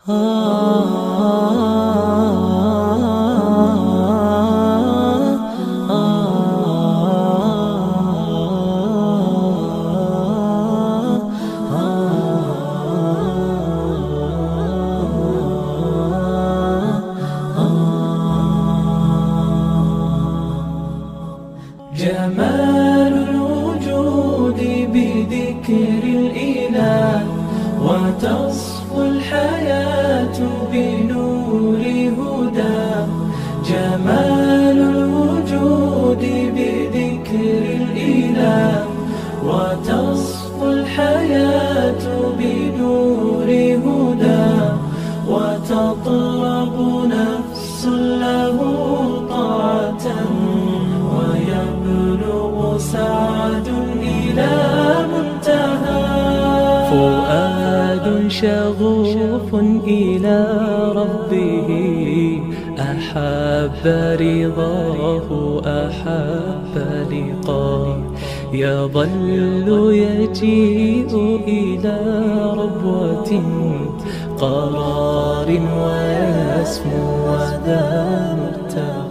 جمال الوجود بذكر الإله، وتصفو الحياة بنور هداه. جمال الوجود بذكر الإله، وتصفو الحياة بنور هداه. وتطلب نفس له طاعة، ويبلغ سعد إلى منتهى. فؤاد شغوف إلى ربه، أحب رضاه أحب لقاه. يظل يجيء إلى ربوة قرار، ويسمو وذا مرتاح.